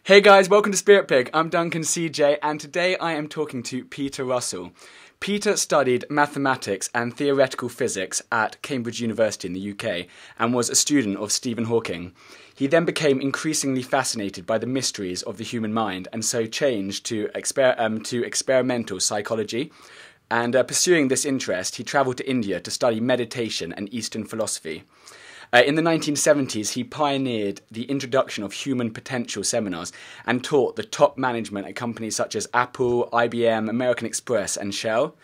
Hey guys, welcome to Spirit Pig. I'm Duncan CJ, and today I am talking to Peter Russell. Peter studied mathematics and theoretical physics at Cambridge University in the UK and was a student of Stephen Hawking. He then became increasingly fascinated by the mysteries of the human mind and so changed to experimental psychology. And pursuing this interest, he travelled to India to study meditation and Eastern philosophy. In the 1970s, he pioneered the introduction of human potential seminars and taught the top management at companies such as Apple, IBM, American Express and Shell.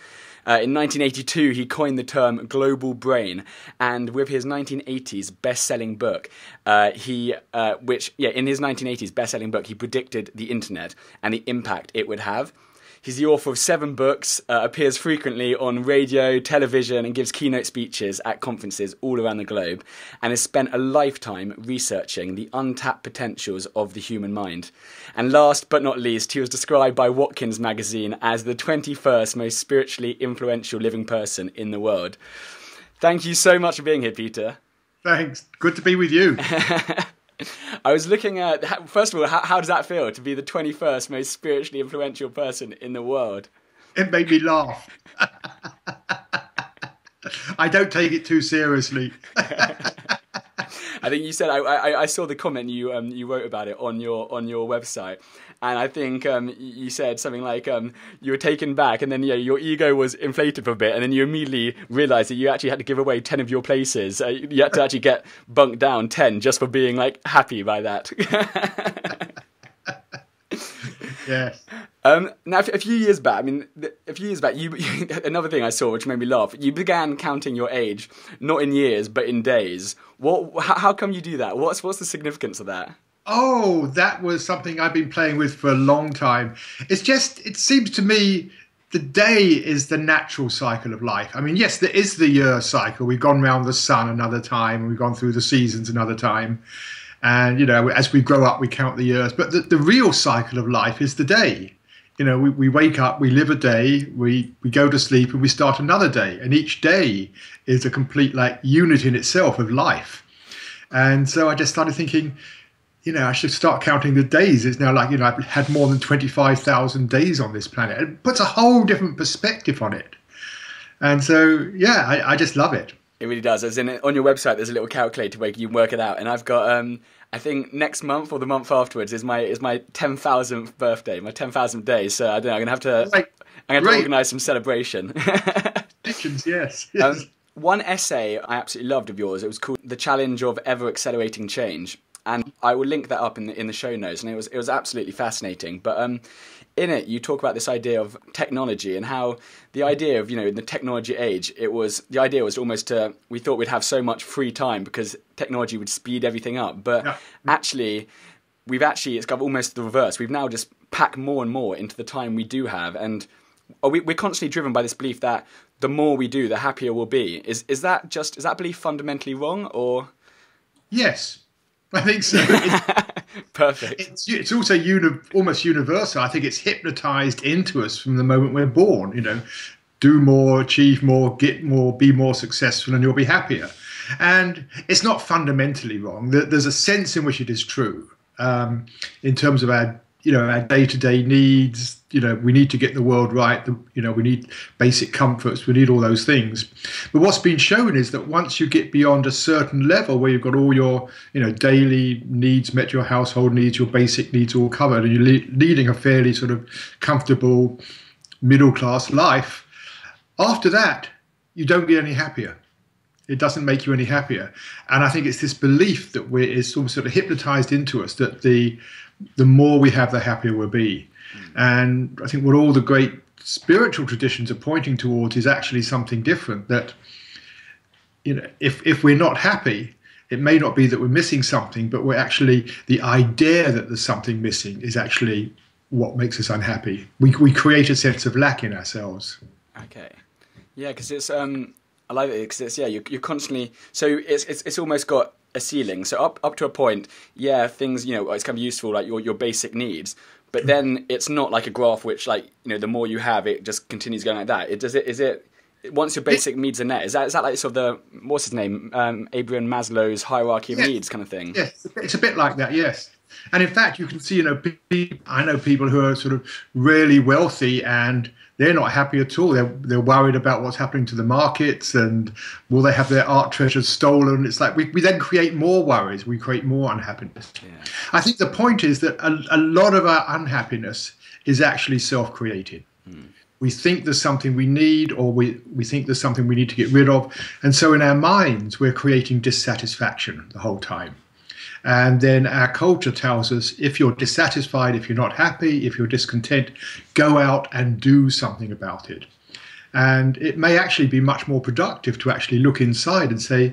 In 1982, he coined the term global brain, and with his 1980s best-selling book, in his 1980s best-selling book, he predicted the internet and the impact it would have. He's the author of 7 books, appears frequently on radio, television, and gives keynote speeches at conferences all around the globe, and has spent a lifetime researching the untapped potentials of the human mind. And last but not least, he was described by Watkins magazine as the 21st most spiritually influential living person in the world. Thank you so much for being here, Peter. Thanks. Good to be with you. I was looking at, first of all, how does that feel to be the 21st most spiritually influential person in the world? It made me laugh. I don't take it too seriously. I think you said, I saw the comment you wrote about it on your website, and I think you said something like you were taken back, and then your ego was inflated for a bit, and then you immediately realised that you actually had to give away 10 of your places. You had to actually get bunked down 10 just for being like happy by that. Yes. Now, a few years back, you another thing I saw which made me laugh. You began counting your age, not in years but in days. How come you do that? What's the significance of that? Oh, that was something I've been playing with for a long time. It seems to me the day is the natural cycle of life. I mean, yes, there is the year cycle. We've gone around the sun another time. We've gone through the seasons another time. And, as we grow up, we count the years. But the real cycle of life is the day. We wake up, we live a day, we go to sleep, and we start another day. And each day is a complete unit in itself of life. And so I just started thinking, I should start counting the days. It's now I've had more than 25,000 days on this planet. It puts a whole different perspective on it. And so, I just love it. It really does. As in, on your website, there's a little calculator where you can work it out. And I've got, I think next month or the month afterwards is my 10,000th birthday, my 10,000th day. So I don't know. I'm gonna have to organise some celebration. Yes. One essay I absolutely loved of yours. It was called "The Challenge of Ever Accelerating Change," and I will link that up in the show notes. And it was absolutely fascinating. But in it, you talk about this idea of technology and how the idea of, in the technology age, the idea was almost we thought we'd have so much free time because technology would speed everything up. But actually, it's got almost the reverse. We've now just packed more and more into the time we do have. And we're constantly driven by this belief that the more we do, the happier we'll be. Is that belief fundamentally wrong, or? Yes, I think so. Perfect. It's also almost universal. I think it's hypnotized into us from the moment we're born. Do more, achieve more, get more, be more successful, and you'll be happier. And it's not fundamentally wrong. There's a sense in which it is true. In terms of our day-to-day needs, we need to get the world right. We need basic comforts. We need all those things. But what's been shown is that once you get beyond a certain level where you've got all your, daily needs met, your household needs, your basic needs all covered, and you're leading a fairly sort of comfortable middle-class life, after that, you don't get any happier. It doesn't make you any happier. And I think it's this belief that is sort of hypnotized into us that the more we have, the happier we'll be. And I think what all the great spiritual traditions are pointing towards is actually something different, that if we're not happy, it may not be that we're missing something, but the idea that there's something missing is actually what makes us unhappy. We create a sense of lack in ourselves. Okay. Yeah, because it's I like it because it's you're constantly, so it's almost got a ceiling. So up to a point, things, it's kind of useful, like your basic needs. But then it's not like a graph which, the more you have, it just continues going like that. Is once your basic needs are met, is that like sort of the, what's his name, Abraham Maslow's hierarchy of needs kind of thing? Yes, it's a bit like that. Yes, and in fact, you can see, I know people who are sort of really wealthy and they're not happy at all. They're worried about what's happening to the markets and will they have their art treasures stolen. It's like we then create more worries. We create more unhappiness. Yeah. I think the point is that a lot of our unhappiness is actually self-created. We think there's something we need, or we think there's something we need to get rid of. And so in our minds, we're creating dissatisfaction the whole time. And then our culture tells us, if you're dissatisfied, if you're not happy, if you're discontent, go out and do something about it. And it may actually be much more productive to actually look inside and say,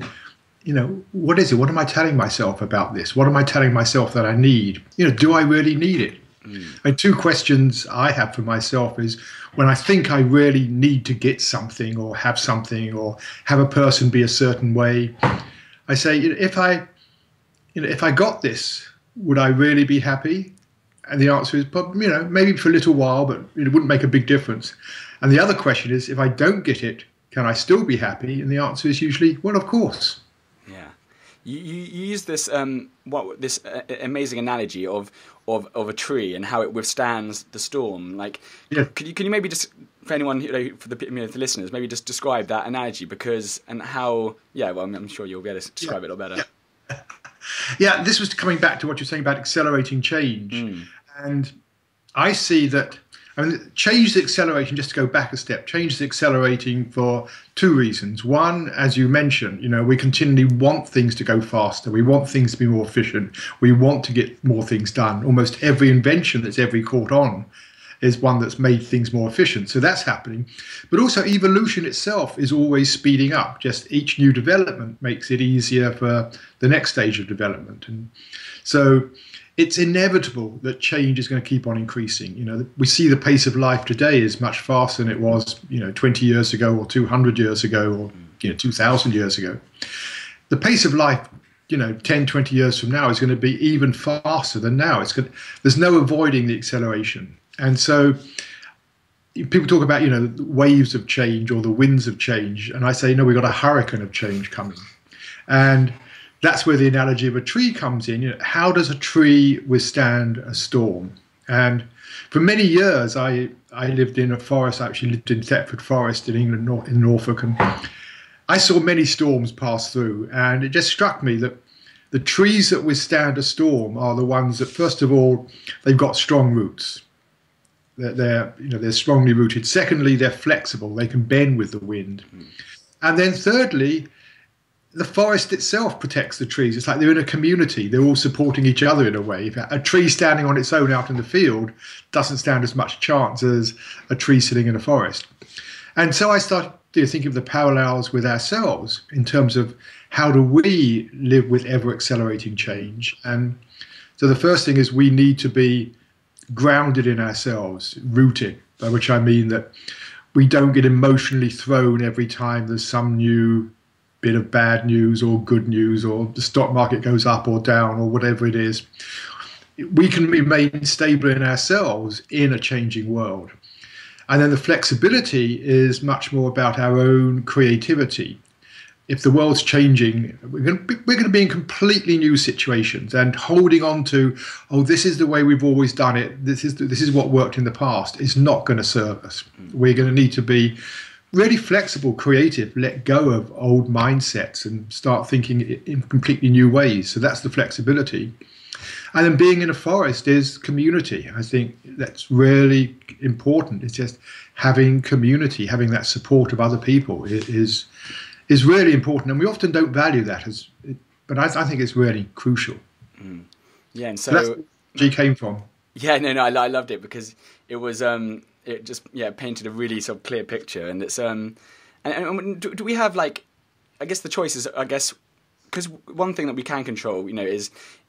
what is it? What am I telling myself about this? What am I telling myself that I need? Do I really need it? And two questions I have for myself is, when I think I really need to get something or have a person be a certain way, I say, if I got this, would I really be happy? And the answer is, maybe for a little while, but it wouldn't make a big difference. And the other question is, if I don't get it, can I still be happy? And the answer is usually, well, of course. Yeah. You use this amazing analogy of a tree and how it withstands the storm. Like, yeah. Can you maybe just, for anyone, for the listeners, maybe just describe that analogy, and how? Yeah, well, I'm sure you'll be able to describe it a little better. Yeah. Yeah, this was coming back to what you're saying about accelerating change, and I see that. Change is accelerating, just to go back a step, change is accelerating for two reasons. One, as you mentioned, we continually want things to go faster. We want things to be more efficient. We want to get more things done. Almost every invention that's ever caught on is one that's made things more efficient. So that's happening. But also evolution itself is always speeding up. Just each new development makes it easier for the next stage of development. And so it's inevitable that change is going to keep on increasing. We see the pace of life today is much faster than it was, 20 years ago or 200 years ago or, 2,000 years ago. The pace of life, 10, 20 years from now is going to be even faster than now. There's no avoiding the acceleration. And so people talk about, waves of change or the winds of change. And I say, no, we've got a hurricane of change coming. And that's where the analogy of a tree comes in. How does a tree withstand a storm? And for many years, I lived in a forest. I actually lived in Thetford Forest in England, in Norfolk, and I saw many storms pass through. And it just struck me that the trees that withstand a storm are the ones that, first of all, they've got strong roots. They're strongly rooted. Secondly, they're flexible. They can bend with the wind. And then thirdly, the forest itself protects the trees. It's like they're in a community. They're all supporting each other in a way. A tree standing on its own out in the field doesn't stand as much chance as a tree sitting in a forest. And so I started thinking of the parallels with ourselves in terms of how do we live with ever-accelerating change. And so the first thing is we need to be grounded in ourselves, rooted, by which I mean that we don't get emotionally thrown every time there's some new bit of bad news or good news, or the stock market goes up or down or whatever it is. We can remain stable in ourselves in a changing world. And then the flexibility is much more about our own creativity. If the world's changing, we're going to be in completely new situations, and holding on to, this is the way we've always done it, this is what worked in the past, is not going to serve us. We're going to need to be really flexible, creative, let go of old mindsets and start thinking in completely new ways. So that's the flexibility. And then being in a forest is community. I think that's really important. It's just having community, having that support of other people is really important. And we often don't value that, but I think it's really crucial. Yeah, and so that's where G came from. Yeah, no, I loved it because it was it just painted a really sort of clear picture, and it's and do we have, like, I guess the choice is, because one thing that we can control,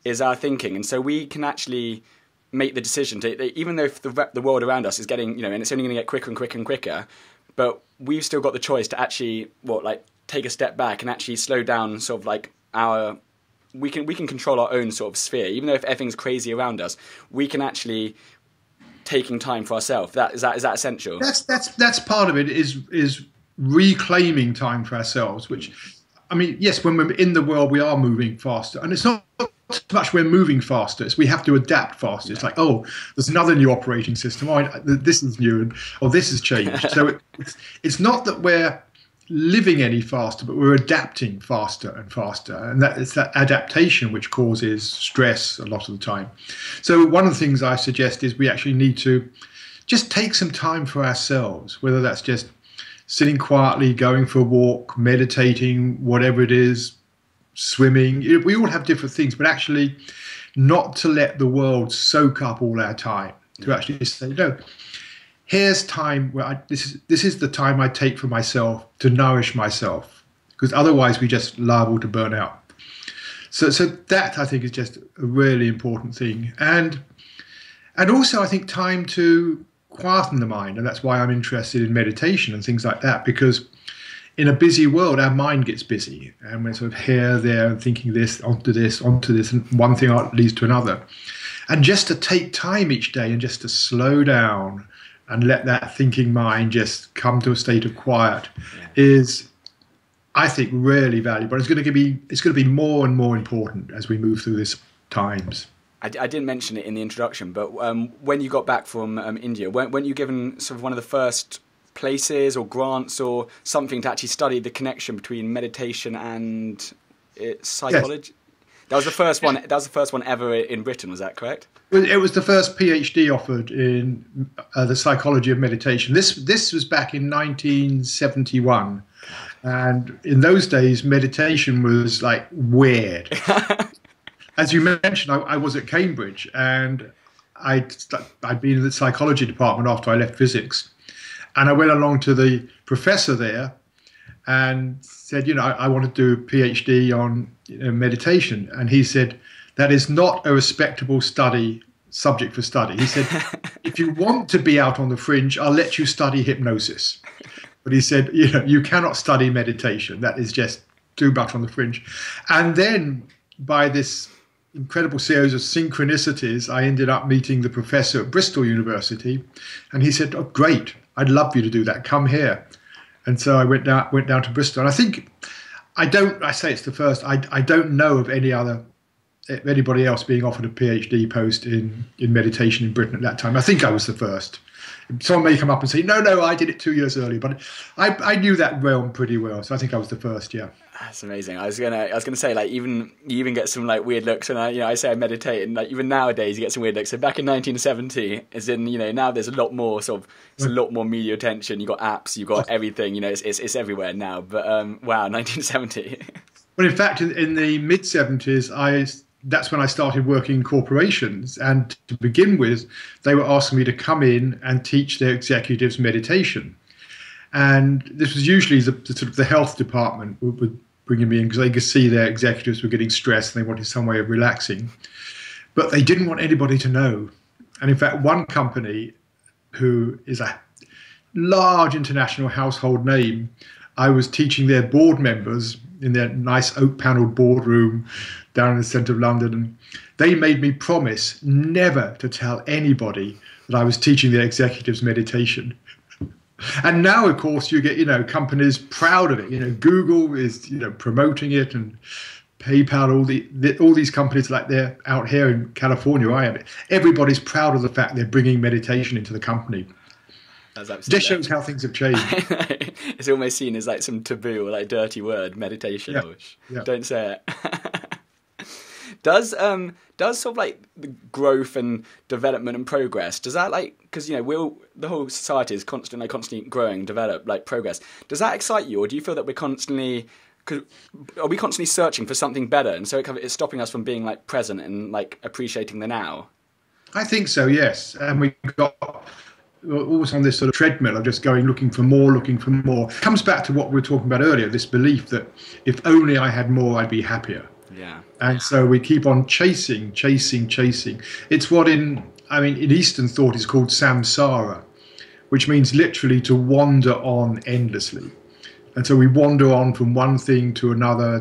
is our thinking, and so we can actually make the decision to, even though the world around us is getting, and it's only going to get quicker and quicker and quicker, but we've still got the choice to actually take a step back and actually slow down, sort of like we can control our own sort of sphere, even though if everything's crazy around us, we can actually taking time for ourselves. Is that essential? That's part of it. Is reclaiming time for ourselves, which, I mean, yes, when we're in the world, we are moving faster. And it's not so much we're moving faster, it's we have to adapt faster. It's like, oh, there's another new operating system. Oh, this is new, and oh, this has changed. So it's not that we're living any faster, but we're adapting faster and faster. And it's that adaptation which causes stress a lot of the time. So one of the things I suggest is we actually need to just take some time for ourselves, whether that's just sitting quietly, going for a walk, meditating, whatever it is, swimming. We all have different things, but actually not to let the world soak up all our time, to actually say, no, here's time where this is the time I take for myself to nourish myself, because otherwise we just liable to burn out. So that, I think, is just a really important thing. And also, I think, time to quieten the mind, and that's why I'm interested in meditation and things like that, because in a busy world, our mind gets busy, and we're sort of here, there, and thinking this, onto this, and one thing leads to another. And just to take time each day and just to slow down and let that thinking mind just come to a state of quiet is, I think, really valuable. It's going to be more and more important as we move through these times. I didn't mention it in the introduction, but when you got back from India, weren't you given sort of one of the first places or grants or something to actually study the connection between meditation and psychology? Yes. That was the first one. That was the first one ever in Britain. Was that correct? It was the first PhD offered in the psychology of meditation. This was back in 1971, and in those days, meditation was like weird. As you mentioned, I was at Cambridge, and I'd been in the psychology department after I left physics. And I went along to the professor there and said, I want to do a PhD on meditation. And he said, that is not a respectable subject for study. He said, if you want to be out on the fringe, I'll let you study hypnosis. But he said, you cannot study meditation. That is just too much on the fringe. And then by this incredible series of synchronicities, I ended up meeting the professor at Bristol University, and he said, oh, great, I'd love you to do that. Come here. And so I went down to Bristol. And I think, I say it's the first, I don't know of anybody else being offered a PhD post in meditation in Britain at that time. I think I was the first. Someone may come up and say, no, I did it 2 years earlier, but I knew that realm pretty well. So I think I was the first, yeah. That's amazing. I was gonna say, like, you even get some like weird looks, and I say I meditate, and like even nowadays you get some weird looks. So back in 1970, as in now there's a lot more it's a lot more media attention. You got apps, you got everything. It's everywhere now. But wow, 1970. Well, in fact, in the mid 70s, that's when I started working in corporations, and to begin with, they were asking me to come in and teach their executives meditation. And this was usually the health department would bring me in because they could see their executives were getting stressed and they wanted some way of relaxing. But they didn't want anybody to know. And in fact, one company who is a large international household name, I was teaching their board members in their nice oak-panelled boardroom down in the centre of London. And they made me promise never to tell anybody that I was teaching their executives meditation. And now, of course, you get, companies proud of it. Google is, promoting it, and PayPal, all these companies, like they're out here in California, I am. Everybody's proud of the fact they're bringing meditation into the company. Just shows how things have changed. It's almost seen as like some taboo or like dirty word, meditation. Yeah. Don't say it. Does sort of like the growth and development and progress, does that because the whole society is constantly growing, develop, like progress. Does that excite you, or do you feel that are we constantly searching for something better, and so it's stopping us from being like present and like appreciating the now? I think so, yes. And we got always on this sort of treadmill of just looking for more. It comes back to what we were talking about earlier, this belief that if only I had more, I'd be happier. Yeah. And so we keep on chasing. It's what in Eastern thought is called samsara, which means literally to wander on endlessly. And so we wander on from one thing to another,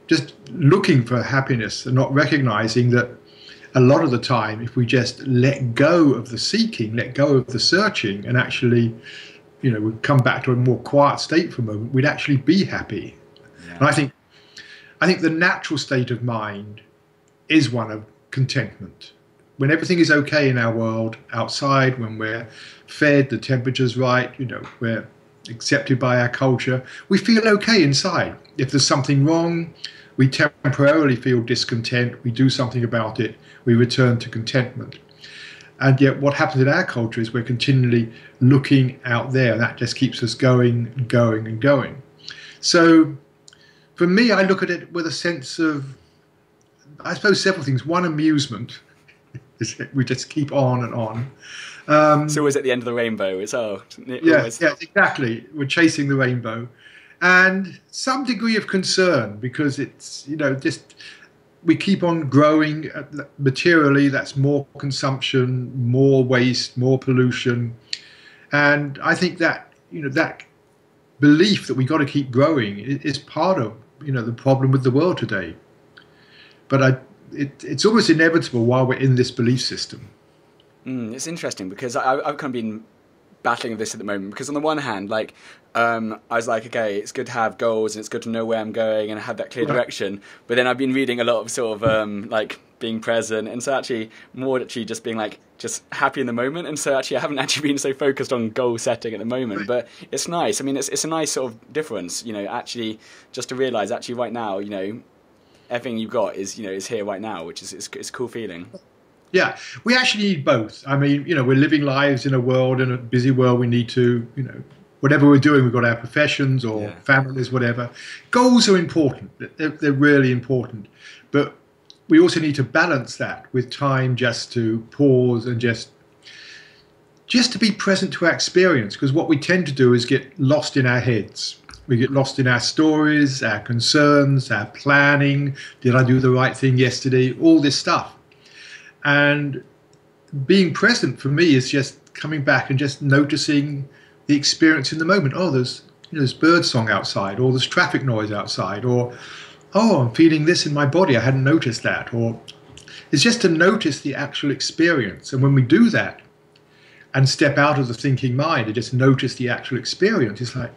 just looking for happiness and not recognizing that a lot of the time, if we just let go of the seeking, let go of the searching, and actually we'd come back to a more quiet state for a moment, we'd actually be happy. Yeah. And I think the natural state of mind is one of contentment. When everything is okay in our world outside, when we're fed, the temperature's right, we're accepted by our culture, we feel okay inside. If there's something wrong, we temporarily feel discontent, we do something about it, we return to contentment. And yet what happens in our culture is we're continually looking out there, and that just keeps us going and going and going. So for me, I look at it with a sense of, I suppose, several things. One, amusement. We just keep on and on. It's always at the end of the rainbow. Yes, exactly. We're chasing the rainbow. And some degree of concern, because it's, just we keep on growing materially. That's more consumption, more waste, more pollution. And I think that, that belief that we got to keep growing is part of, the problem with the world today. But it's almost inevitable while we're in this belief system. It's interesting because I've kind of been battling with this at the moment, because on the one hand, I was like, okay, it's good to have goals and it's good to know where I'm going and have that clear direction. But then I've been reading a lot of sort of being present, and so actually just being just happy in the moment. And so actually I haven't actually been so focused on goal setting at the moment, but it's nice. I mean, it's a nice sort of difference, actually just to realise actually right now, everything you've got is here right now, which is it's a cool feeling. Yeah, we actually need both. I mean, we're living lives in a busy world. We need to, whatever we're doing, we've got our professions or families, whatever. Goals are important. They're really important. But we also need to balance that with time just to pause and just to be present to our experience. Because what we tend to do is get lost in our heads. We get lost in our stories, our concerns, our planning. Did I do the right thing yesterday? All this stuff. And being present for me is just coming back and just noticing the experience in the moment. Oh, there's bird song outside, or there's traffic noise outside, or oh, I'm feeling this in my body, I hadn't noticed that. Or it's just to notice the actual experience. And when we do that and step out of the thinking mind and just notice the actual experience, it's like,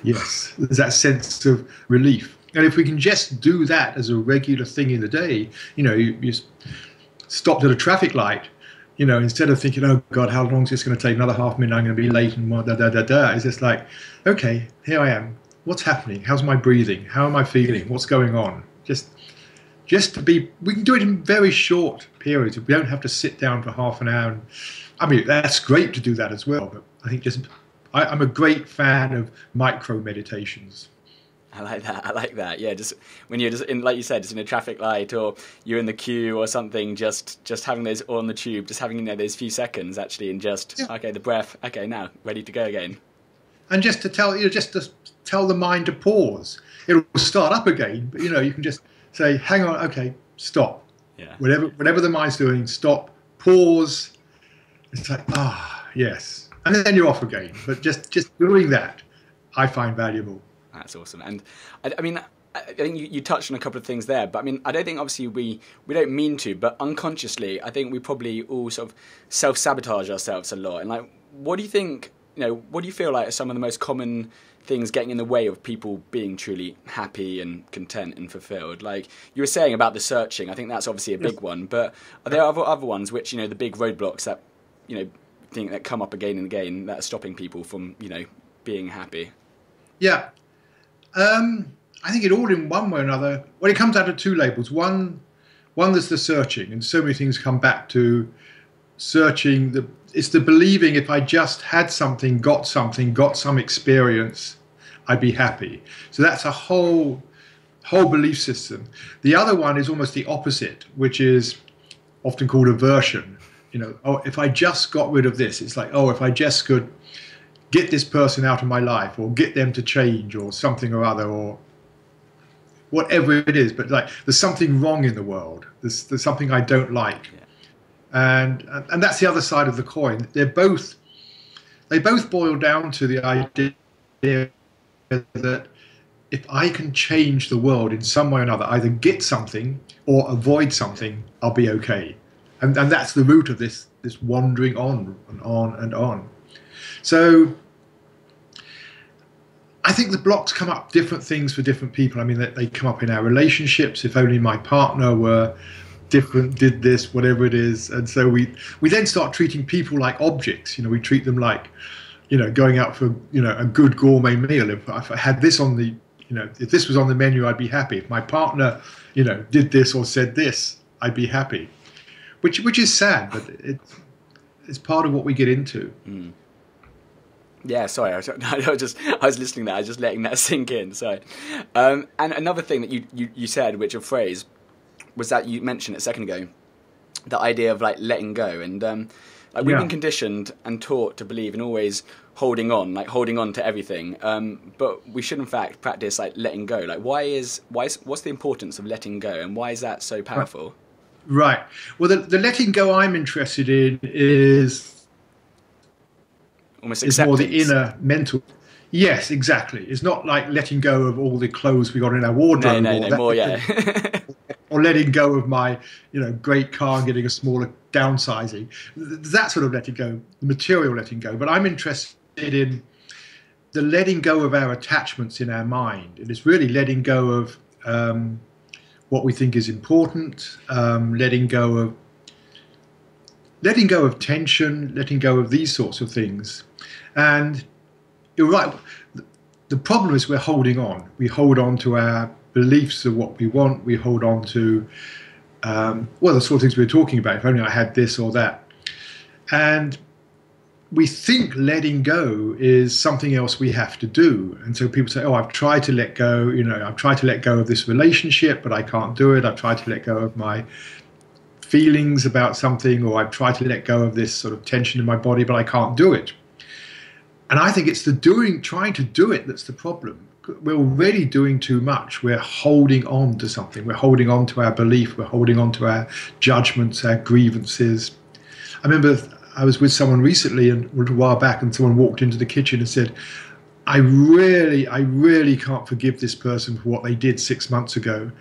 yes, there's that sense of relief. And if we can just do that as a regular thing in the day, you stopped at a traffic light, instead of thinking, oh God, how long is this going to take? Another half minute, I'm going to be late and It's just like, okay, here I am. What's happening? How's my breathing? How am I feeling? What's going on? Just to be, we can do it in very short periods. We don't have to sit down for half an hour. I mean, that's great to do that as well. But I think I'm a great fan of micro meditations. I like that. Yeah, just when you're just in, like you said, just in a traffic light or you're in the queue or something, just having those, or on the tube, just having those few seconds actually, and okay, the breath. Okay, now ready to go again. And just to tell the mind to pause. It'll start up again, but you can just say, hang on, okay, stop. Yeah. Whatever the mind's doing, stop, pause. It's like, yes, and then you're off again. But just doing that, I find valuable. That's awesome. And I mean, I think you touched on a couple of things there, but I mean, I don't think obviously we don't mean to, but unconsciously, I think we probably all sort of self-sabotage ourselves a lot. And what do you think, what do you feel like are some of the most common things getting in the way of people being truly happy and content and fulfilled? Like you were saying about the searching, I think that's obviously a big one, but are there other ones which, the big roadblocks that, think that come up again and again that are stopping people from, being happy? Yeah. I think it all in one way or another, well, it comes out of two labels. One there's the searching, and so many things come back to searching. It's the believing if I just had something, got some experience, I'd be happy. So that's a whole belief system. The other one is almost the opposite, which is often called aversion. Oh, if I just got rid of this, it's like, oh, if I just could get this person out of my life, or get them to change, or something or other, or whatever it is. But there's something wrong in the world. There's something I don't like. Yeah. And that's the other side of the coin. They both boil down to the idea that if I can change the world in some way or another, either get something or avoid something, I'll be okay. And that's the root of this wandering on and on and on. So I think the blocks come up different things for different people. I mean, they come up in our relationships. If only my partner were different, did this, whatever it is. And so we then start treating people like objects. We treat them like, going out for, a good gourmet meal. If I had this on the, if this was on the menu, I'd be happy. If my partner, did this or said this, I'd be happy. Which is sad, but it's part of what we get into. Mm. Yeah, sorry, I was listening there, I was just letting that sink in, sorry. And another thing that you said, which a phrase, was that you mentioned a second ago, the idea of like letting go. And we've been conditioned and taught to believe in always holding on to everything. But we should in fact practice like letting go. Like what's the importance of letting go, and why is that so powerful? Right. Well, the letting go I'm interested in is almost acceptance. More the inner mental. Yes, exactly. It's not like letting go of all the clothes we got in our wardrobe. No, more, yeah. Or letting go of my, great car and getting a smaller downsizing. That sort of letting go, the material letting go. But I'm interested in the letting go of our attachments in our mind. And it's really letting go of what we think is important, letting go of tension, letting go of these sorts of things. And you're right. The problem is we're holding on. We hold on to our beliefs of what we want. We hold on to, the sort of things we were talking about. If only I had this or that. And we think letting go is something else we have to do. And so people say, oh, I've tried to let go. I've tried to let go of this relationship, but I can't do it. I've tried to let go of my feelings about something, or I've tried to let go of this sort of tension in my body, but I can't do it. And I think it's trying to do it that's the problem. We're already doing too much. We're holding on to something. We're holding on to our belief. We're holding on to our judgments, our grievances. I remember I was with someone recently and a little while back, and someone walked into the kitchen and said, I really can't forgive this person for what they did 6 months ago.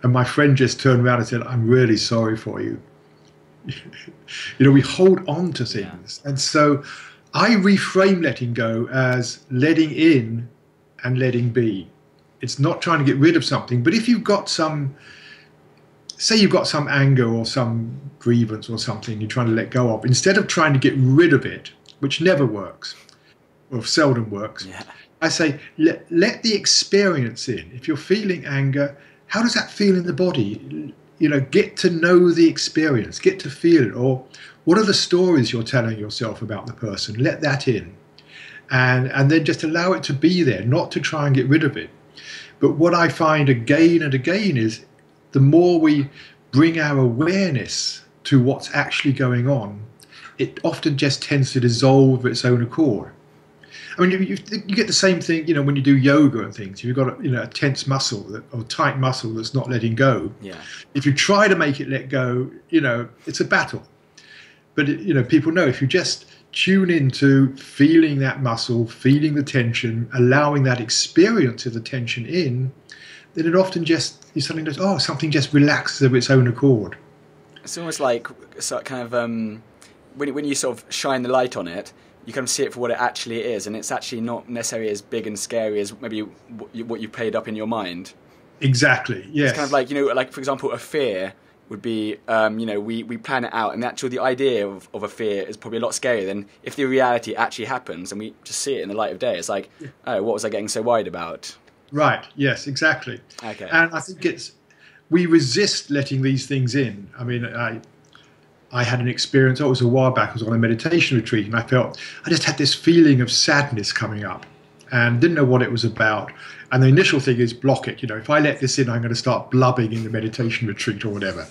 And my friend just turned around and said, I'm really sorry for you. We hold on to things. Yeah. And so I reframe letting go as letting in and letting be. It's not trying to get rid of something, but if you've got say you've got some anger or some grievance or something you're trying to let go of, instead of trying to get rid of it, which never works, or seldom works, I say, let the experience in. If you're feeling anger, how does that feel in the body? Get to know the experience, get to feel it. Or what are the stories you're telling yourself about the person? Let that in. And then just allow it to be there, not to try and get rid of it. But what I find again and again is the more we bring our awareness to what's actually going on, it often just tends to dissolve of its own accord. I mean, you get the same thing, when you do yoga and things. You've got a tense muscle or tight muscle that's not letting go. Yeah. If you try to make it let go, it's a battle. But people know if you just tune into feeling that muscle, feeling the tension, allowing that experience of the tension in, then it often just something just relaxes of its own accord. It's almost like when you sort of shine the light on it, you kind of see it for what it actually is, and it's actually not necessarily as big and scary as maybe what you played up in your mind. Exactly. Yes. It's kind of like like for example, a fear would be we plan it out, and the idea of a fear is probably a lot scarier than if the reality actually happens and we just see it in the light of day. It's like, oh, what was I getting so worried about? Right. Yes. Exactly. Okay. And I think we resist letting these things in. I mean, I had an experience, it was a while back, I was on a meditation retreat, and I just had this feeling of sadness coming up and didn't know what it was about. And the initial thing is block it. If I let this in, I'm going to start blubbing in the meditation retreat or whatever.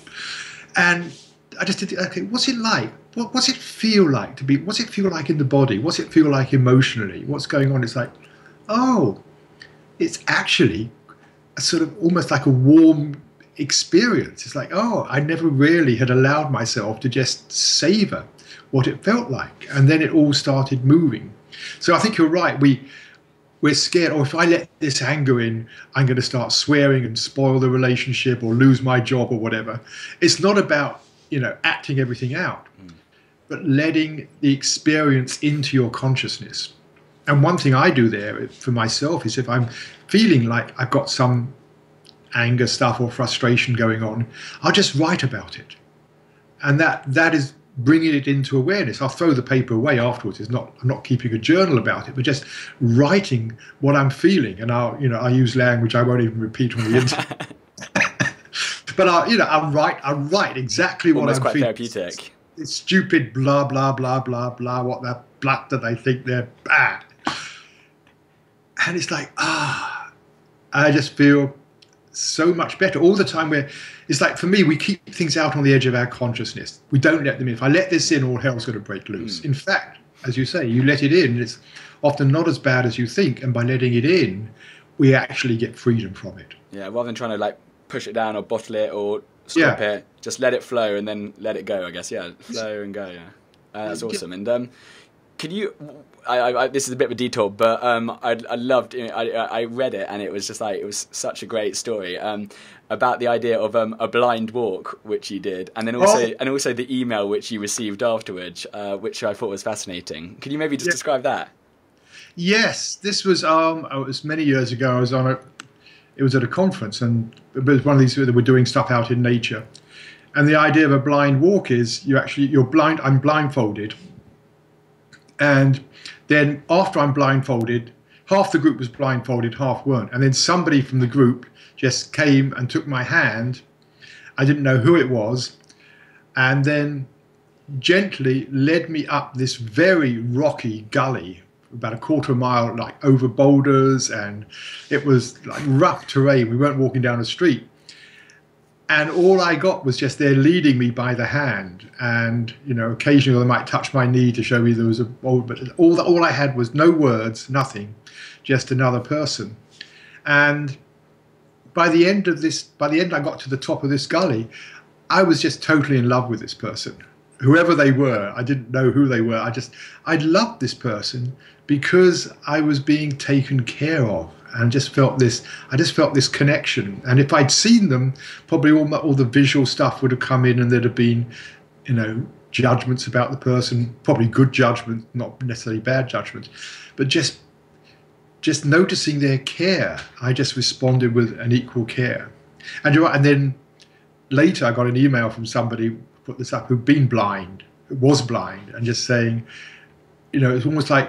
And I just did, okay, what's it like? What's it feel like to be, what's it feel like in the body? What's it feel like emotionally? What's going on? It's like, oh, it's actually a sort of almost like a warm experience. It's like, oh, I never really had allowed myself to just savor what it felt like. And then it all started moving. So I think you're right. We're scared, or if I let this anger in, I'm going to start swearing and spoil the relationship or lose my job or whatever. It's not about, acting everything out. but letting the experience into your consciousness. And one thing I do there for myself is if I'm feeling like I've got some anger stuff or frustration going on, I'll just write about it. And that is bringing it into awareness. I'll throw the paper away afterwards. I'm not keeping a journal about it, but just writing what I'm feeling. And I use language I won't even repeat on the internet. But I write exactly what I'm quite feeling. Therapeutic. It's stupid, blah blah blah blah blah. What that blah that they think they're bad, and it's like I just feel so much better all the time. Where it's like for me, we keep things out on the edge of our consciousness. We don't let them in. If I let this in, all hell's going to break loose. In fact, as you say, you let it in. It's often not as bad as you think, and by letting it in, we actually get freedom from it. Yeah, rather than trying to like push it down or bottle it or stop it, just let it flow and then let it go, I guess. Yeah, flow and go. Yeah, that's awesome. And could you? This is a bit of a detour, but I loved. I read it and it was just like it was such a great story about the idea of a blind walk which you did, and then also the email which you received afterwards, which I thought was fascinating. Could you maybe just describe that? Yes, this was it was many years ago. It was at a conference, and it was one of these that were doing stuff out in nature. And the idea of a blind walk is you're blind. I'm blindfolded, and then after I'm blindfolded, half the group was blindfolded, half weren't. And then somebody from the group just came and took my hand. I didn't know who it was, and then gently led me up this very rocky gully, about a quarter mile, like over boulders, and it was like rough terrain. We weren't walking down a street, and all I got was just there leading me by the hand, and occasionally they might touch my knee to show me there was a boulder, but all I had was no words, nothing, just another person. And by the end I got to the top of this gully, I was just totally in love with this person. Whoever they were, I didn't know who they were. I loved this person because I was being taken care of, and I just felt this connection. And if I'd seen them, probably all the visual stuff would have come in, and there'd have been, judgments about the person, probably good judgments, not necessarily bad judgments, but just noticing their care, I just responded with an equal care. And you're right. And then later I got an email from somebody, put this up, who'd been blind, was blind, and just saying, it's almost like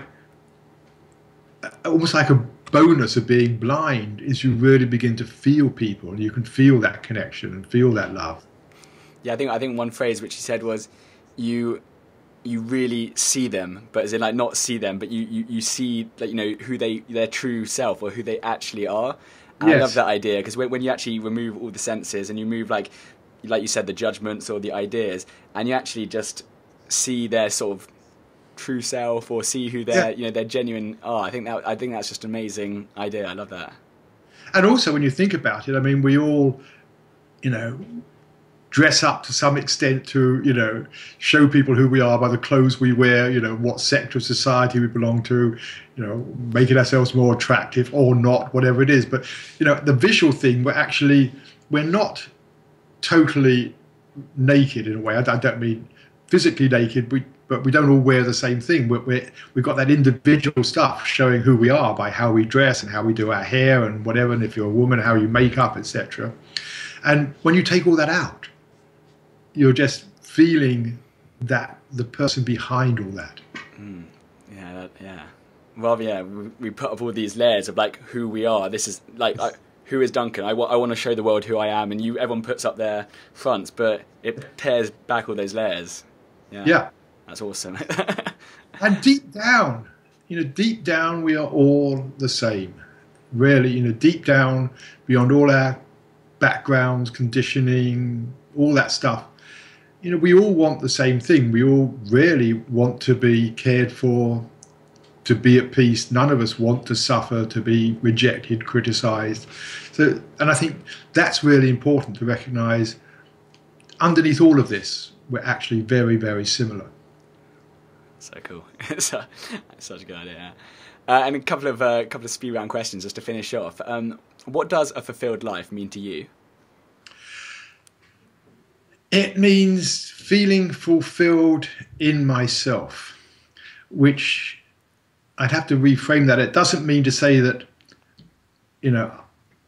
a bonus of being blind is you really begin to feel people, and you can feel that connection and feel that love. Yeah, I think one phrase which he said was, you really see them, but as in like not see them, but you see like who their true self or who they actually are. And yes. I love that idea, because when you actually remove all the senses and you move like you said, the judgments or the ideas, and you actually just see their sort of true self, or see who their genuine are. I think that's just an amazing idea. I love that. And also when you think about it, I mean, we all, dress up to some extent to, show people who we are by the clothes we wear, what sector of society we belong to, making ourselves more attractive or not, whatever it is. But, the visual thing, we're not totally naked in a way. I don't mean physically naked, but we don't all wear the same thing. We've got that individual stuff showing who we are by how we dress and how we do our hair and whatever, and if you're a woman, how you make up, etc. And when you take all that out, you're just feeling that the person behind all that. Yeah. Well, yeah, we put up all these layers of like who we are. This is like... who is Duncan? I want to show the world who I am, and everyone puts up their fronts, but it tears back all those layers. Yeah. That's awesome. And deep down, we are all the same. Really, deep down, beyond all our backgrounds, conditioning, all that stuff, we all want the same thing. We all really want to be cared for, to be at peace. None of us want to suffer, to be rejected, criticized. So, and I think that's really important to recognize. Underneath all of this, we're actually very, very similar. So cool. Such a good idea. And a couple of speed round questions just to finish off. What does a fulfilled life mean to you? It means feeling fulfilled in myself, which I'd have to reframe that. It doesn't mean to say that, you know,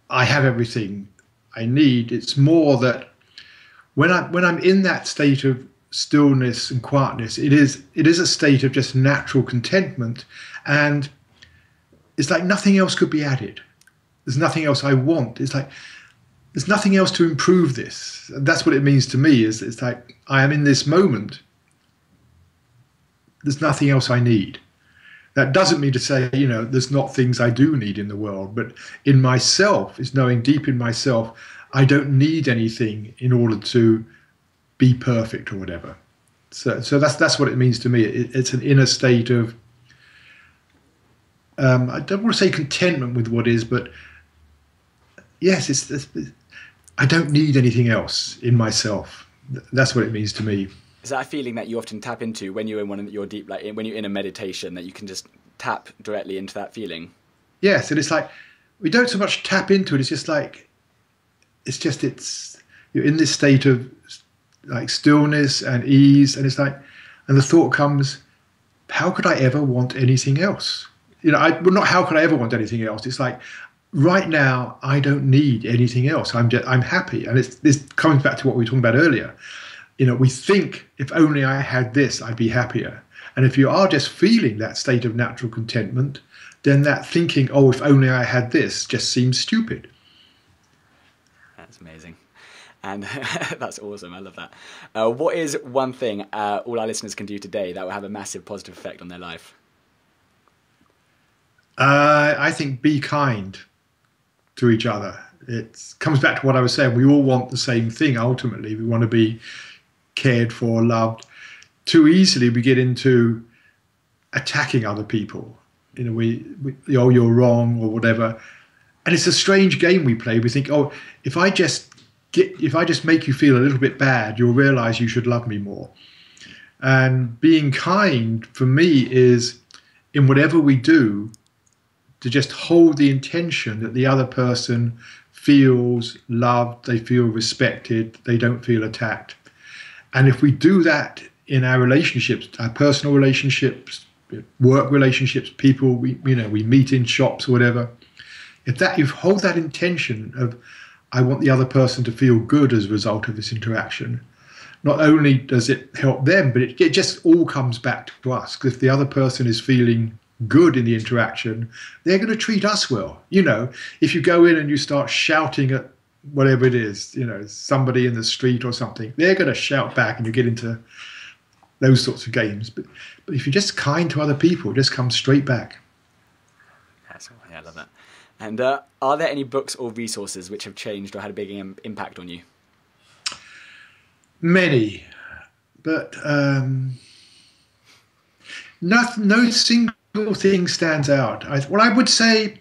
I have everything I need. It's more that when I'm in that state of stillness and quietness, it is a state of just natural contentment, and it's like nothing else could be added. There's nothing else I want. It's like there's nothing else to improve this. And that's what it means to me. Is it's like I am in this moment. There's nothing else I need. That doesn't mean to say, there's not things I do need in the world, but in myself, is knowing deep in myself, I don't need anything in order to be perfect or whatever. So that's what it means to me. It's an inner state of, I don't want to say contentment with what is, but yes, I don't need anything else in myself. That's what it means to me. Is that a feeling that you often tap into when you're in one of your deep, like when you're in a meditation, that you can just tap directly into that feeling? Yes, and it's like we don't so much tap into it. It's just like you're in this state of like stillness and ease, and it's like, and the thought comes, how could I ever want anything else? Well, not how could I ever want anything else. It's like right now I don't need anything else. I'm happy, and this comes back to what we were talking about earlier. We think if only I had this, I'd be happier. And if you are just feeling that state of natural contentment, then that thinking, oh, if only I had this, just seems stupid. That's amazing. And that's awesome. I love that. What is one thing all our listeners can do today that will have a massive positive effect on their life? I think be kind to each other. It comes back to what I was saying. We all want the same thing. Ultimately, we want to be cared for, loved. Too easily we get into attacking other people. Oh, you're wrong or whatever. And it's a strange game we play. We think, oh, if I just make you feel a little bit bad, you'll realize you should love me more. And being kind for me is, in whatever we do, to just hold the intention that the other person feels loved, they feel respected, they don't feel attacked. And if we do that in our relationships, our personal relationships, work relationships, people we meet in shops or whatever, if you hold that intention of, I want the other person to feel good as a result of this interaction, not only does it help them, but it just all comes back to us. Because if the other person is feeling good in the interaction, they're going to treat us well. If you go in and you start shouting at whatever it is, somebody in the street or something, they're going to shout back, and you get into those sorts of games. But if you're just kind to other people, it just comes straight back. Yeah, I love that. And are there any books or resources which have changed or had a big impact on you? Many, but no single thing stands out. I would say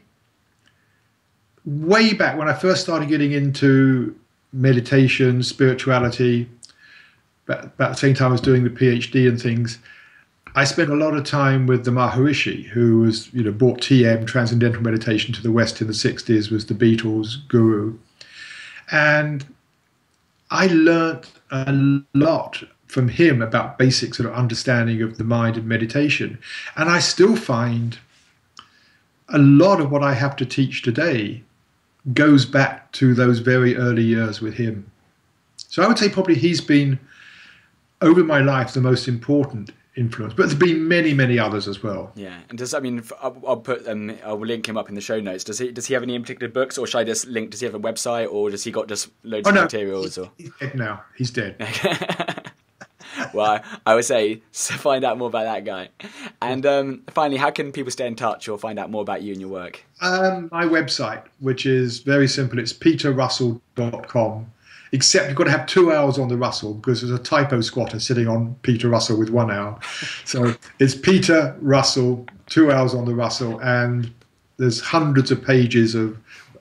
way back when I first started getting into meditation, spirituality, about the same time I was doing the PhD and things, I spent a lot of time with the Maharishi, who was, brought TM, Transcendental Meditation, to the West in the 60s, was the Beatles' guru. And I learnt a lot from him about basic sort of understanding of the mind and meditation. And I still find a lot of what I have to teach today goes back to those very early years with him. So I would say probably he's been, over my life, the most important influence, but there's been many, many others as well. Yeah, and I'll link him up in the show notes. Does he have any particular books, or should I just link? Does he have a website, or does he got just loads of materials? He's dead now. He's dead. Well, I would say find out more about that guy. And finally, how can people stay in touch or find out more about you and your work? My website, which is very simple, it's peterrussell.com. Except you've got to have 2 hours on the Russell, because there's a typo squatter sitting on Peter Russell with 1 hour. So it's Peter Russell, 2 hours on the Russell, and there's hundreds of pages of,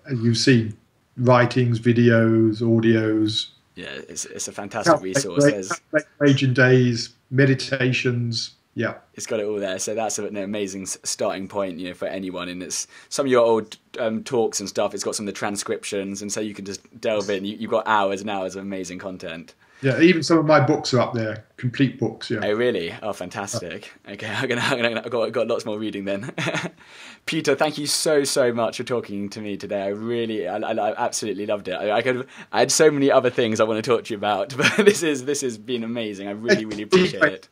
as you've seen, writings, videos, audios. Yeah, it's a fantastic resource. Raging days, meditations. Yeah, it's got it all there. So that's an amazing starting point, for anyone. And it's some of your old talks and stuff. It's got some of the transcriptions, and so you can just delve in. You've got hours and hours of amazing content. Yeah, even some of my books are up there, complete books. Yeah. Oh, really? Oh, fantastic. Okay, I've got lots more reading then. Peter, thank you so much for talking to me today. I absolutely loved it. I had so many other things I want to talk to you about, but this has been amazing. I really appreciate it.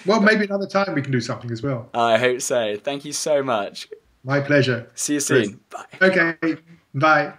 Well, maybe another time we can do something as well. I hope so. Thank you so much. My pleasure. See you soon. Bye. Okay, bye.